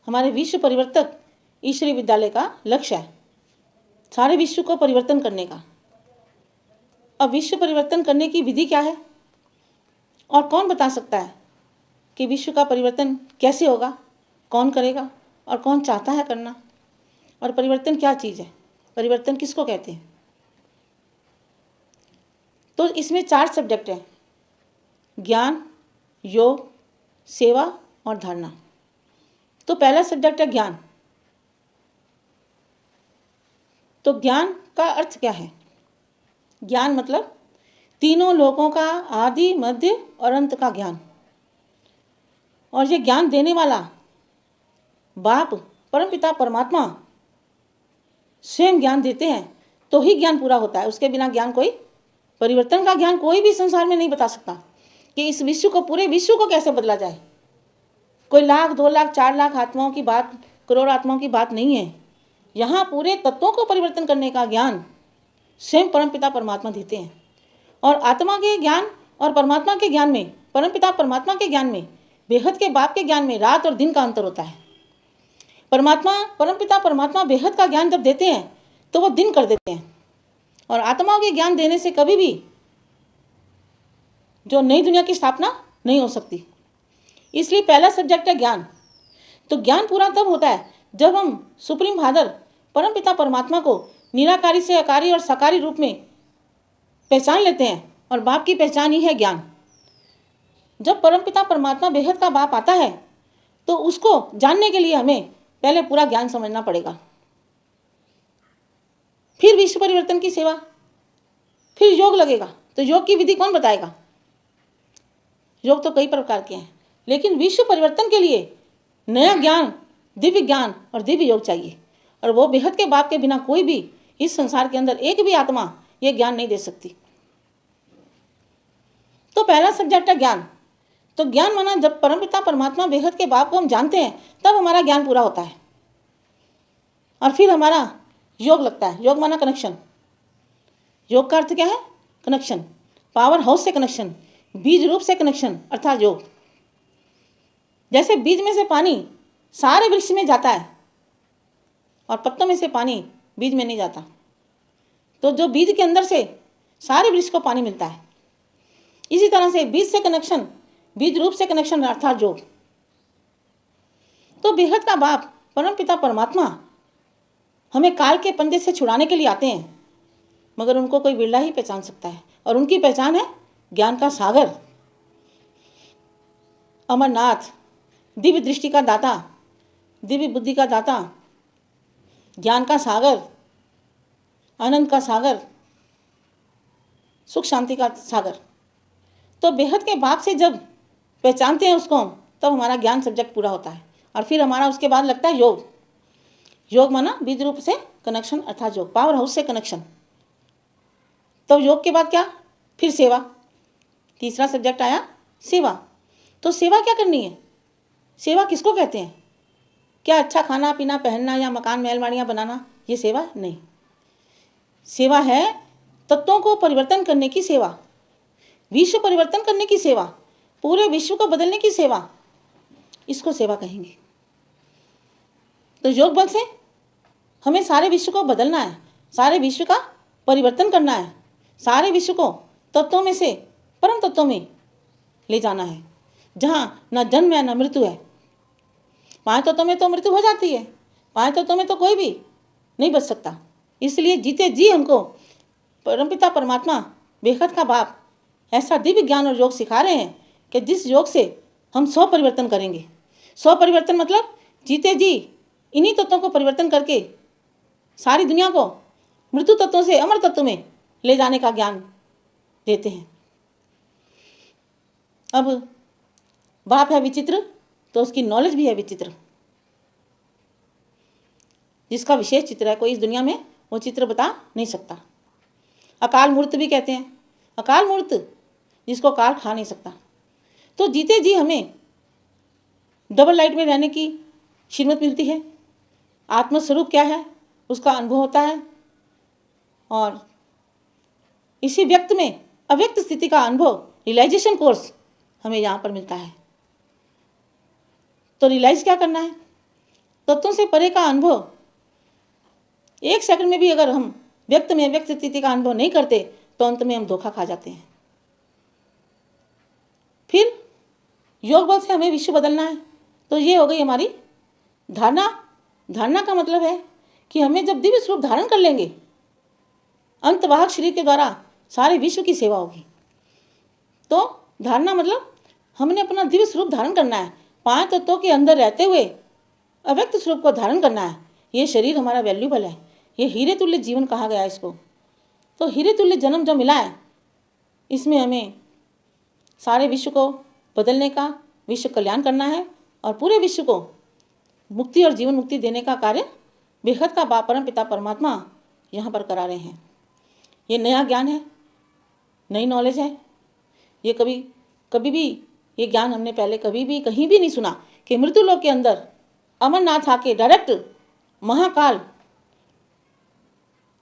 हमारे विश्व परिवर्तक ईश्वरीय विद्यालय का लक्ष्य है, सारे विश्व को परिवर्तन करने का। अब विश्व परिवर्तन करने की विधि क्या है और कौन बता सकता है कि विश्व का परिवर्तन कैसे होगा, कौन करेगा और कौन चाहता है करना, और परिवर्तन क्या चीज़ है, परिवर्तन किसको कहते हैं। तो इसमें 4 सब्जेक्ट हैं, ज्ञान, योग, सेवा और धारणा। तो पहला सब्जेक्ट है ज्ञान। तो ज्ञान का अर्थ क्या है? ज्ञान मतलब तीनों लोकों का आदि, मध्य और अंत का ज्ञान। और ये ज्ञान देने वाला बाप परमपिता परमात्मा स्वयं ज्ञान देते हैं, तो ही ज्ञान पूरा होता है। उसके बिना ज्ञान कोई, परिवर्तन का ज्ञान कोई भी संसार में नहीं बता सकता कि इस विश्व को, पूरे विश्व को कैसे बदला जाए। कोई 1 लाख 2 लाख 4 लाख आत्माओं की बात, करोड़ आत्माओं की बात नहीं है। यहाँ पूरे तत्वों को परिवर्तन करने का ज्ञान स्वयं परमपिता परमात्मा देते हैं। और आत्मा के ज्ञान और परमात्मा के ज्ञान में, परमपिता परमात्मा के ज्ञान में, बेहद के बाप के ज्ञान में रात और दिन का अंतर होता है। परमात्मा, परमपिता परमात्मा बेहद का ज्ञान जब देते हैं तो वो दिन कर देते हैं, और आत्माओं के ज्ञान देने से कभी भी जो नई दुनिया की स्थापना नहीं हो सकती। इसलिए पहला सब्जेक्ट है ज्ञान। तो ज्ञान पूरा तब होता है जब हम सुप्रीम फादर परमपिता परमात्मा को निराकारी से आकारी और साकारी रूप में पहचान लेते हैं, और बाप की पहचान ही है ज्ञान। जब परमपिता परमात्मा बेहद का बाप आता है तो उसको जानने के लिए हमें पहले पूरा ज्ञान समझना पड़ेगा। फिर विश्व परिवर्तन की सेवा, फिर योग लगेगा। तो योग की विधि कौन बताएगा? योग तो कई प्रकार के हैं, लेकिन विश्व परिवर्तन के लिए नया ज्ञान, दिव्य ज्ञान और दिव्य योग चाहिए, और वो बेहद के बाप के बिना कोई भी इस संसार के अंदर एक भी आत्मा ये ज्ञान नहीं दे सकती। तो पहला सब्जेक्ट है ज्ञान। तो ज्ञान माना जब परमपिता परमात्मा बेहद के बाप को हम जानते हैं तब हमारा ज्ञान पूरा होता है। और फिर हमारा योग लगता है। योग माना कनेक्शन। योग का अर्थ क्या है? कनेक्शन, पावर हाउस से कनेक्शन, बीज रूप से कनेक्शन अर्थात योग। जैसे बीज में से पानी सारे वृक्ष में जाता है और पत्तों में से पानी बीज में नहीं जाता, तो जो बीज के अंदर से सारे वृक्ष को पानी मिलता है, इसी तरह से बीज से कनेक्शन, बीज रूप से कनेक्शन अर्थात योग। तो बेहद का बाप परमपिता परमात्मा हमें काल के पंजे से छुड़ाने के लिए आते हैं, मगर उनको कोई बिरला ही पहचान सकता है, और उनकी पहचान है ज्ञान का सागर, अमरनाथ, दिव्य दृष्टि का दाता, दिव्य बुद्धि का दाता, ज्ञान का सागर, आनंद का सागर, सुख शांति का सागर। तो बेहद के बाप से जब पहचानते हैं उसको हम, तब हमारा ज्ञान सब्जेक्ट पूरा होता है। और फिर हमारा उसके बाद लगता है योग। योग माना बीज रूप से कनेक्शन अर्थात योग, पावर हाउस से कनेक्शन। तो योग के बाद क्या? फिर सेवा। तीसरा सब्जेक्ट आया सेवा। तो सेवा क्या करनी है? सेवा किसको कहते हैं? क्या अच्छा खाना पीना, पहनना या मकान महलमाड़ियाँ बनाना ये सेवा नहीं। सेवा है तत्वों को परिवर्तन करने की सेवा, विश्व परिवर्तन करने की सेवा, पूरे विश्व को बदलने की सेवा, इसको सेवा कहेंगे। तो योग बल से हमें सारे विश्व को बदलना है, सारे विश्व का परिवर्तन करना है, सारे विश्व को तत्वों में से परम तत्वों में ले जाना है, जहाँ न जन्म है न मृत्यु है। 5 तत्वों में तो मृत्यु हो जाती है, 5 तत्वों में तो कोई भी नहीं बच सकता। इसलिए जीते जी हमको परमपिता परमात्मा बेहद का बाप ऐसा दिव्य ज्ञान और योग सिखा रहे हैं कि जिस योग से हम 100 परिवर्तन करेंगे। 100 परिवर्तन मतलब जीते जी इन्हीं तत्वों को परिवर्तन करके सारी दुनिया को मृत्यु तत्वों से अमर तत्व में ले जाने का ज्ञान देते हैं। अब बाप है विचित्र, तो उसकी नॉलेज भी है विचित्र। जिसका विशेष चित्र है, कोई इस दुनिया में वो चित्र बता नहीं सकता। अकाल मूर्त भी कहते हैं, अकाल मूर्त जिसको काल खा नहीं सकता। तो जीते जी हमें डबल लाइट में रहने की श्रीमत मिलती है। आत्मस्वरूप क्या है उसका अनुभव होता है, और इसी व्यक्त में अव्यक्त स्थिति का अनुभव, रियलाइजेशन कोर्स हमें यहाँ पर मिलता है। तो रियलाइज क्या करना है? तत्वों से परे का अनुभव एक सेकंड में भी अगर हम व्यक्त में व्यक्त स्थिति का अनुभव नहीं करते तो अंत में हम धोखा खा जाते हैं। फिर योग बल से हमें विश्व बदलना है, तो ये हो गई हमारी धारणा। धारणा का मतलब है कि हमें जब दिव्य स्वरूप धारण कर लेंगे, अंतवाहक शरीर के द्वारा सारे विश्व की सेवा होगी। तो धारणा मतलब हमने अपना दिव्य स्वरूप धारण करना है, 5 तत्वों के अंदर रहते हुए अव्यक्त स्वरूप को धारण करना है। ये शरीर हमारा वैल्यूबल है, ये हीरे तुल्य जीवन कहा गया है इसको। तो हीरे तुल्य जन्म जो मिला है, इसमें हमें सारे विश्व को बदलने का, विश्व कल्याण करना है और पूरे विश्व को मुक्ति और जीवन मुक्ति देने का कार्य बेहद का बाप परम पिता परमात्मा यहाँ पर करा रहे हैं। ये नया ज्ञान है, नई नॉलेज है। ये कभी भी ये ज्ञान हमने पहले कभी भी कहीं भी नहीं सुना कि मृत्यु लोक के अंदर अमरनाथ आके डायरेक्ट महाकाल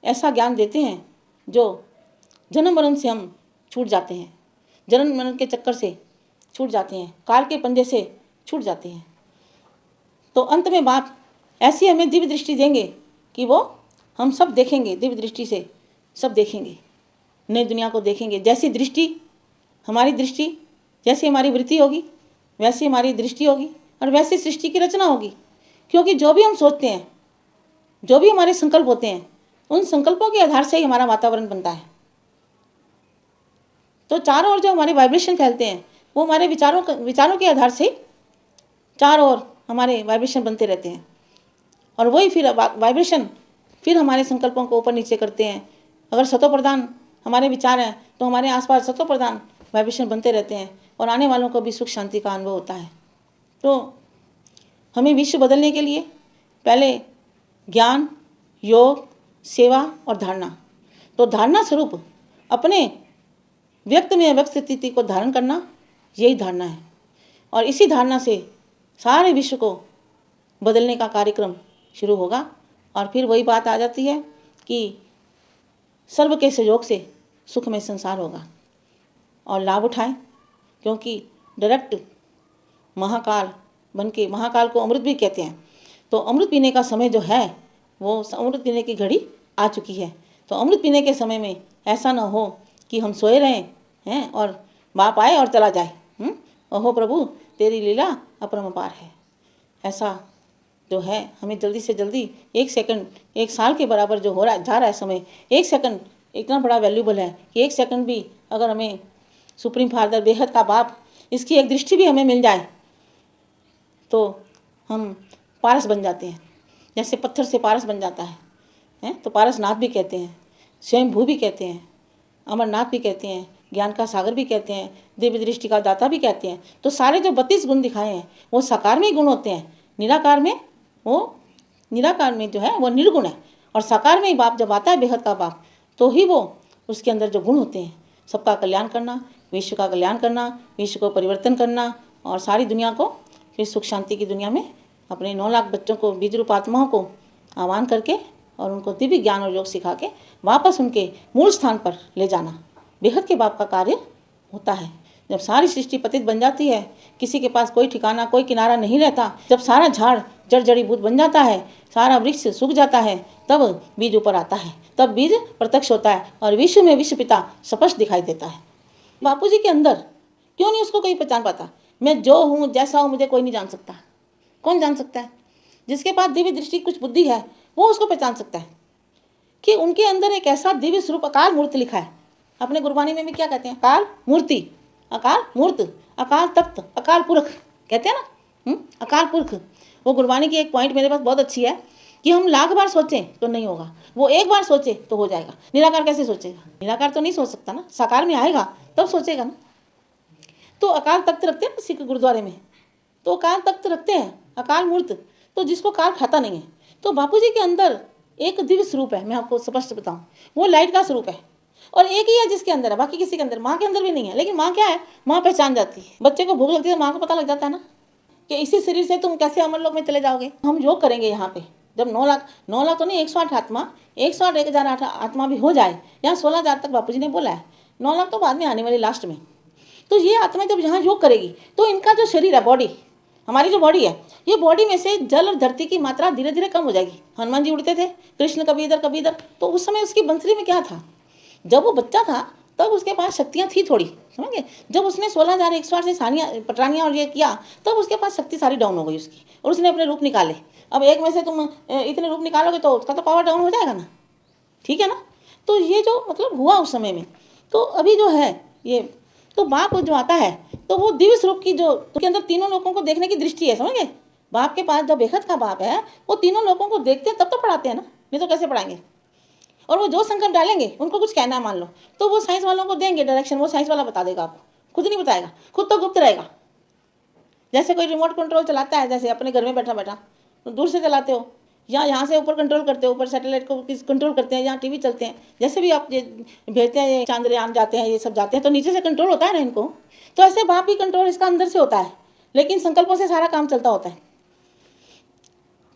ऐसा ज्ञान देते हैं जो जन्म मरण से हम छूट जाते हैं, जन्म मरण के चक्कर से छूट जाते हैं, काल के पंजे से छूट जाते हैं। तो अंत में बाप ऐसी हमें दिव्य दृष्टि देंगे कि वो हम सब देखेंगे, दिव्य दृष्टि से सब देखेंगे, नई दुनिया को देखेंगे। जैसी दृष्टि हमारी दृष्टि, जैसी हमारी वृत्ति होगी वैसी हमारी दृष्टि होगी और वैसी सृष्टि की रचना होगी। क्योंकि जो भी हम सोचते हैं, जो भी हमारे संकल्प होते हैं, उन संकल्पों के आधार से ही हमारा वातावरण बनता है। तो चारों ओर जो हमारे वाइब्रेशन फैलते हैं वो हमारे विचारों के आधार से चारों ओर हमारे वाइब्रेशन बनते रहते हैं और वही फिर वाइब्रेशन फिर हमारे संकल्पों को ऊपर नीचे करते हैं। अगर सतो प्रधान हमारे विचार हैं तो हमारे आसपास सतो प्रधान वाइब्रेशन बनते रहते हैं और आने वालों को भी सुख शांति का अनुभव होता है। तो हमें विश्व बदलने के लिए पहले ज्ञान, योग, सेवा और धारणा। तो धारणा स्वरूप अपने व्यक्त में अव्यक्त स्थिति को धारण करना, यही धारणा है। और इसी धारणा से सारे विश्व को बदलने का कार्यक्रम शुरू होगा। और फिर वही बात आ जाती है कि सर्व के सहयोग से सुखमय संसार होगा और लाभ उठाएं। क्योंकि डायरेक्ट महाकाल बन के, महाकाल को अमृत भी कहते हैं, तो अमृत पीने का समय जो है वो अमृत पीने की घड़ी आ चुकी है। तो अमृत पीने के समय में ऐसा ना हो कि हम सोए रहें हैं और बाप आए और चला जाए। ओहो प्रभु तेरी लीला अपरंपार है। ऐसा जो है हमें जल्दी से जल्दी, 1 सेकंड 1 साल के बराबर जो हो रहा जा रहा है समय, 1 सेकंड इतना बड़ा वैल्यूबल है कि 1 सेकंड भी अगर हमें सुप्रीम फादर बेहद का बाप इसकी एक दृष्टि भी हमें मिल जाए तो हम पारस बन जाते हैं। जैसे पत्थर से पारस बन जाता है तो पारसनाथ भी कहते हैं, स्वयं भू भी कहते हैं, अमरनाथ भी कहते हैं, ज्ञान का सागर भी कहते हैं, दिव्य दृष्टि का दाता भी कहते हैं। तो सारे जो 32 गुण दिखाए हैं वो साकार में ही गुण होते हैं, निराकार में जो है वो निर्गुण है। और साकार में ही बाप जब आता है बेहद का बाप, तो ही वो उसके अंदर जो गुण होते हैं, सबका कल्याण करना, विश्व का कल्याण करना, विश्व को परिवर्तन करना और सारी दुनिया को फिर सुख शांति की दुनिया में अपने 9 लाख बच्चों को, बीज रूप आत्माओं को आह्वान करके और उनको दिव्य ज्ञान और योग सिखा के वापस उनके मूल स्थान पर ले जाना बेहद के बाप का कार्य होता है। जब सारी सृष्टि पतित बन जाती है, किसी के पास कोई ठिकाना कोई किनारा नहीं रहता, जब सारा झाड़ जड़ जड़ीभूत बन जाता है, सारा वृक्ष सूख जाता है, तब बीज ऊपर आता है, तब बीज प्रत्यक्ष होता है और विश्व में विश्व पिता स्पष्ट दिखाई देता है। बापू जी के अंदर क्यों नहीं उसको कोई पहचान पाता? मैं जो हूँ जैसा हूँ मुझे कोई नहीं जान सकता। कौन जान सकता है? जिसके पास दिव्य दृष्टि कुछ बुद्धि है वो उसको पहचान सकता है कि उनके अंदर एक ऐसा दिव्य स्वरूप अकाल मूर्ति लिखा है। अपने गुरबानी में भी क्या कहते हैं? अकाल मूर्ति, अकाल मूर्त, अकाल तख्त, अकाल पुरख कहते हैं ना। अकाल पुरख वो गुरबानी की एक पॉइंट मेरे पास बहुत अच्छी है कि हम लाख बार सोचें तो नहीं होगा, वो एक बार सोचे तो हो जाएगा। निराकार कैसे सोचेगा? निराकार तो नहीं सोच सकता ना, साकार में आएगा तब सोचेगा ना। तो अकाल तख्त रखते हैं ना सिख गुरुद्वारे में, तो अकाल तख्त रखते हैं, अकाल मूर्त, तो जिसको काल खाता नहीं है। तो बापू जी के अंदर एक दिव्य स्वरूप है, मैं आपको स्पष्ट बताऊं, वो लाइट का स्वरूप है और एक ही है जिसके अंदर है, बाकी किसी के अंदर, माँ के अंदर भी नहीं है। लेकिन माँ क्या है? माँ पहचान जाती है। बच्चे को भूख लगती है तो माँ को पता लग जाता है ना कि इसी शरीर से तुम कैसे अमर लोक में चले जाओगे। हम योग करेंगे यहाँ पे, जब 9 लाख तो नहीं, 108 आत्मा, 108 1000 आत्मा भी हो जाए, यहाँ 16,000 तक बापू जी ने बोला है, 9 लाख तो बाद में आने वाली लास्ट में। तो ये आत्मा जब यहाँ योग करेगी तो इनका जो शरीर है, बॉडी, हमारी जो बॉडी है, ये बॉडी में से जल और धरती की मात्रा धीरे धीरे कम हो जाएगी। हनुमान जी उड़ते थे, कृष्ण कभी इधर कभी इधर, तो उस समय उसकी बंसरी में क्या था, जब वो बच्चा था तब उसके पास शक्तियाँ थी थोड़ी, समझ गए। जब उसने 16,108 से सानियाँ पटरानियाँ और ये किया, तब उसके पास शक्ति सारी डाउन हो गई उसकी, और उसने अपने रूप निकाले। अब एक में से तुम इतने रूप निकालोगे तो उसका तो पावर डाउन हो जाएगा ना, ठीक है ना। तो ये जो मतलब हुआ उस समय में, तो अभी जो है ये, तो बाप जो आता है तो वो दिव्य स्वरूप की जो उसके अंदर तीनों लोगों को देखने की दृष्टि है, समझ गए। बाप के पास जब बेहद का बाप है, वो तीनों लोगों को देखते हैं तब तो पढ़ाते हैं ना, नहीं तो कैसे पढ़ाएंगे। और वो जो संकल्प डालेंगे, उनको कुछ कहना है मान लो, तो वो साइंस वालों को देंगे डायरेक्शन, वो साइंस वाला बता देगा आपको, खुद नहीं बताएगा, खुद तो गुप्त रहेगा। जैसे कोई रिमोट कंट्रोल चलाता है, जैसे अपने घर में बैठा बैठा तो दूर से चलाते हो, या यहाँ से ऊपर कंट्रोल करते हो, ऊपर सैटेलाइट को कंट्रोल करते हैं, यहाँ टीवी चलते हैं, जैसे भी आप ये भेजते हैं, ये चांद्रयान जाते हैं, ये सब जाते हैं, तो नीचे से कंट्रोल होता है ना इनको। तो ऐसे बाप भी कंट्रोल इसका अंदर से होता है, लेकिन संकल्पों से सारा काम चलता होता है।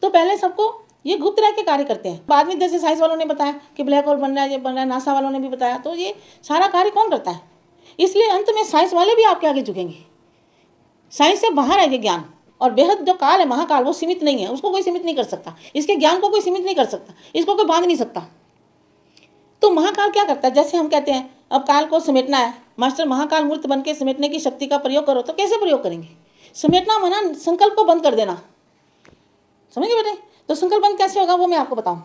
तो पहले सबको ये गुप्त रह के कार्य करते हैं, बाद में जैसे साइंस वालों ने बताया कि ब्लैक होल बन रहा है, ये बन रहा है, नासा वालों ने भी बताया, तो ये सारा कार्य कौन करता है। इसलिए अंत में साइंस वाले भी आपके आगे झुकेंगे। साइंस से बाहर है ये ज्ञान, और बेहद जो काल है, महाकाल, वो सीमित नहीं है, उसको कोई सीमित नहीं कर सकता, इसके ज्ञान को कोई सीमित नहीं कर सकता, इसको कोई बांध नहीं सकता। तो महाकाल क्या करता है, जैसे हम कहते हैं अब काल को समेटना है, मास्टर महाकाल मूर्त बन के समेटने की शक्ति का प्रयोग करो, तो कैसे प्रयोग करेंगे। समेटना माना संकल्प को बंद कर देना, समझिए बेटे। तो संकल्प बंद कैसे होगा वो मैं आपको बताऊं।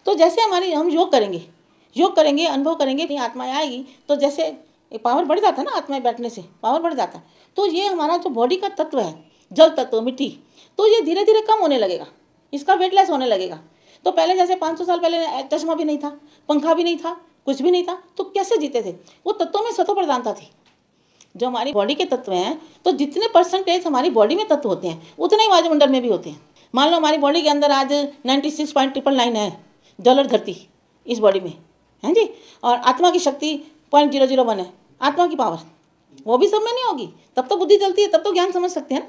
तो जैसे हम योग करेंगे, अनुभव करेंगे, अपनी आत्माएं आएगी, तो जैसे पावर बढ़ जाता है ना, आत्माएं बैठने से पावर बढ़ जाता है। तो ये हमारा जो बॉडी का तत्व है, जल तत्व, मिट्टी, तो ये धीरे धीरे कम होने लगेगा, इसका वेटलेस होने लगेगा। तो पहले जैसे 500 साल पहले चश्मा भी नहीं था, पंखा भी नहीं था, कुछ भी नहीं था, तो कैसे जीते थे। वो तत्वों में स्वतः प्रधानता थी। जो हमारी बॉडी के तत्व हैं, तो जितने परसेंटेज हमारी बॉडी में तत्व होते हैं, उतने ही वायुमंडल में भी होते हैं। मान लो हमारी बॉडी के अंदर आज 96.999 है जल और धरती इस बॉडी में, हैं जी, और आत्मा की शक्ति 0.001 है, आत्मा की पावर, वो भी सब में नहीं होगी, तब तो बुद्धि चलती है, तब तो ज्ञान समझ सकते हैं ना।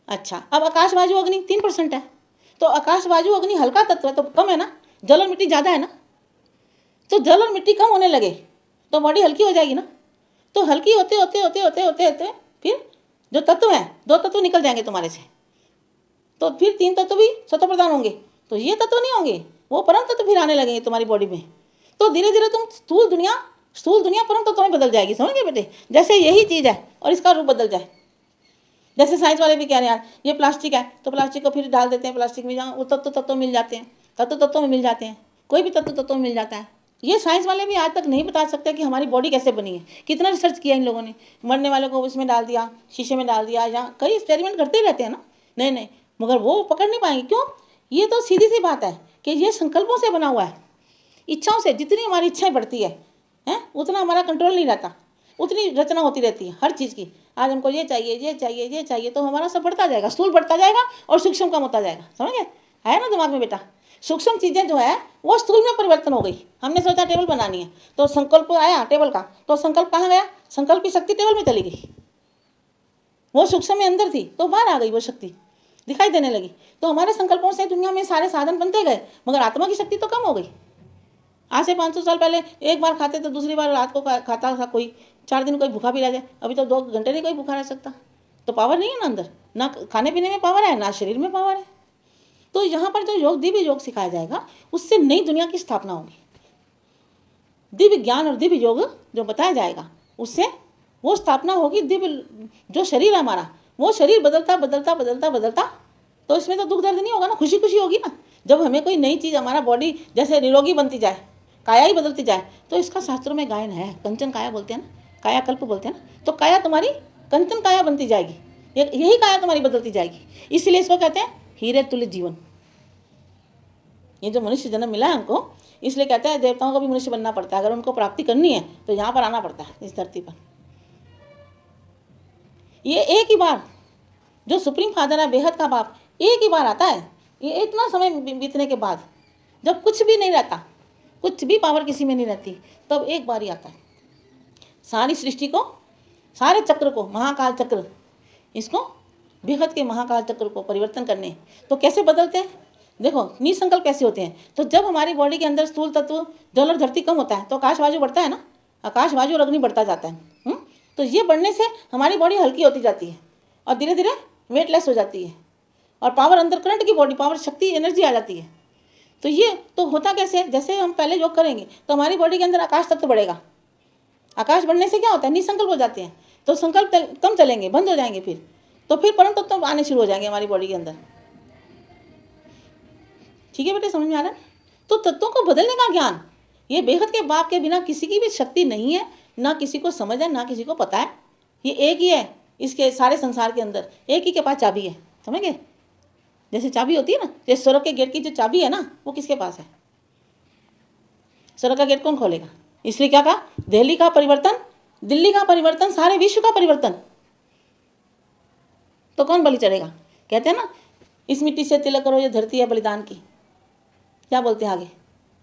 अच्छा, अब आकाश वायु अग्नि 3% है, तो आकाश वायु अग्नि हल्का तत्व है तो कम है ना, जल और मिट्टी ज़्यादा है ना। तो जल और मिट्टी कम होने लगे तो बॉडी हल्की हो जाएगी ना। तो हल्की होते होते होते होते होते होते फिर जो तत्व है, 2 तत्व निकल जाएंगे तुम्हारे से, तो फिर 3 तत्व भी स्वतः प्रधान होंगे। तो ये तत्व नहीं होंगे, वो परम तत्व फिर आने लगेंगे तुम्हारी बॉडी में। तो धीरे धीरे तुम स्थूल दुनिया परम तत्व में बदल जाएगी, समझ गए बेटे। जैसे यही चीज़ है और इसका रूप बदल जाए, जैसे साइंस वाले भी कह रहे हैं यार ये प्लास्टिक है, तो प्लास्टिक को फिर डाल देते हैं प्लास्टिक में, जहाँ वो तत्व मिल जाते हैं, तत्व में मिल जाते हैं, कोई भी तत्व में मिल जाता है। ये साइंस वाले भी आज तक नहीं बता सकते कि हमारी बॉडी कैसे बनी है। कितना रिसर्च किया इन लोगों ने, मरने वाले को उसमें डाल दिया, शीशे में डाल दिया, या कई एक्सपेरिमेंट करते ही रहते हैं ना, नहीं, मगर वो पकड़ नहीं पाएंगे। क्यों, ये तो सीधी सी बात है कि ये संकल्पों से बना हुआ है, इच्छाओं से। जितनी हमारी इच्छाएं बढ़ती है उतना हमारा कंट्रोल नहीं रहता, उतनी रचना होती रहती है हर चीज़ की। आज हमको ये चाहिए, ये चाहिए, ये चाहिए, तो हमारा सब बढ़ता जाएगा, स्थूल बढ़ता जाएगा और सूक्ष्म कम होता जाएगा, समझ गए। है ना दिमाग में बेटा। सूक्ष्म चीज़ें जो है वो स्थूल में परिवर्तन हो गई। हमने सोचा टेबल बनानी है, तो संकल्प आया टेबल का, तो संकल्प कहाँ गया, संकल्प की शक्ति टेबल में चली गई। वो सूक्ष्म में अंदर थी तो बाहर आ गई, वो शक्ति दिखाई देने लगी। तो हमारे संकल्पों से दुनिया में सारे साधन बनते गए, मगर आत्मा की शक्ति तो कम हो गई। आज से 500 साल पहले एक बार खाते तो दूसरी बार रात को खाता था कोई, 4 दिन कोई भूखा भी रह जाए, अभी तो 2 घंटे नहीं कोई भूखा रह सकता। तो पावर नहीं है ना अंदर, ना खाने पीने में पावर है, ना शरीर में पावर है। तो यहाँ पर जो योग, दिव्य योग सिखाया जाएगा, उससे नई दुनिया की स्थापना होगी। दिव्य ज्ञान और दिव्य योग जो बताया जाएगा, उससे वो स्थापना होगी। दिव्य जो शरीर है हमारा, वो शरीर बदलता बदलता बदलता बदलता, तो इसमें तो दुख दर्द नहीं होगा ना, खुशी खुशी होगी ना। जब हमें कोई नई चीज़, हमारा बॉडी जैसे निरोगी बनती जाए, काया ही बदलती जाए, तो इसका शास्त्रों में गायन है, कंचन काया बोलते हैं ना, काया कल्प बोलते हैं ना। तो काया तुम्हारी कंचन काया बनती जाएगी, यही काया तुम्हारी बदलती जाएगी। इसलिए इसको कहते हैं हीरे तुल्य जीवन। ये जो मनुष्य जन्म मिला है हमको, इसलिए कहते हैं देवताओं को भी मनुष्य बनना पड़ता है। अगर उनको प्राप्ति करनी है तो यहाँ पर आना पड़ता है, इस धरती पर। ये एक ही बार, जो सुप्रीम फादर है, बेहद का बाप, एक ही बार आता है। ये इतना समय बीतने के बाद, जब कुछ भी नहीं रहता, कुछ भी पावर किसी में नहीं रहती, तब एक बार ही आता है सारी सृष्टि को, सारे चक्र को, महाकाल चक्र, इसको बेहद के महाकाल चक्र को परिवर्तन करने। तो कैसे बदलते हैं देखो, निसंकल्प कैसे होते हैं। तो जब हमारी बॉडी के अंदर स्थूल तत्व जल और धरती कम होता है, तो आकाश वायु बढ़ता है ना, आकाश वायु और अग्नि बढ़ता जाता है। तो ये बढ़ने से हमारी बॉडी हल्की होती जाती है और धीरे धीरे वेटलेस हो जाती है और पावर अंदर, करंट की बॉडी, पावर, शक्ति, एनर्जी आ जाती है। तो ये तो होता कैसे है, जैसे हम पहले योग करेंगे तो हमारी बॉडी के अंदर आकाश तत्व बढ़ेगा। आकाश बढ़ने से क्या होता है, निसंकल्प हो जाते हैं, तो संकल्प कम चलेंगे, बंद हो जाएंगे फिर, तो फिर परम तत्व आने शुरू हो जाएंगे हमारी बॉडी के अंदर। ठीक है बेटे, समझ में आ रहा है? तो तत्वों को बदलने का ज्ञान, ये बेहद के बाप के बिना किसी की भी शक्ति नहीं है, ना किसी को समझ है, ना किसी को पता है। ये एक ही है इसके सारे संसार के अंदर, एक ही के पास चाबी है, समझ गए? जैसे चाबी होती है ना, जैसे स्वर्ग के गेट की जो चाबी है ना, वो किसके पास है? स्वर्ग का गेट कौन खोलेगा? इसलिए क्या कहा, दिल्ली का परिवर्तन, दिल्ली का परिवर्तन, सारे विश्व का परिवर्तन। तो कौन बलि चढ़ेगा? कहते हैं ना, इस मिट्टी से तिलक करो, ये धरती है बलिदान की। क्या बोलते हैं आगे?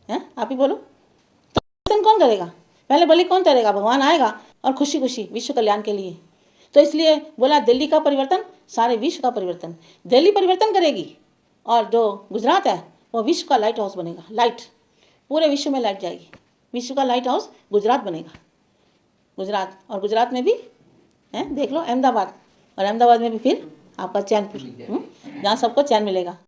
हैं, आप ही बोलो। तो परिवर्तन कौन करेगा? पहले बलि कौन चढ़ेगा? भगवान आएगा और खुशी खुशी विश्व कल्याण के लिए। तो इसलिए बोला दिल्ली का परिवर्तन, सारे विश्व का परिवर्तन। दिल्ली परिवर्तन करेगी और जो गुजरात है वो विश्व का लाइट हाउस बनेगा। लाइट, पूरे विश्व में लाइट जाएगी। विश्व का लाइट हाउस गुजरात बनेगा। गुजरात, और गुजरात में भी है, देख लो, अहमदाबाद, और अहमदाबाद में भी फिर आपका चैनपुर, जहाँ सबको चैन मिलेगा।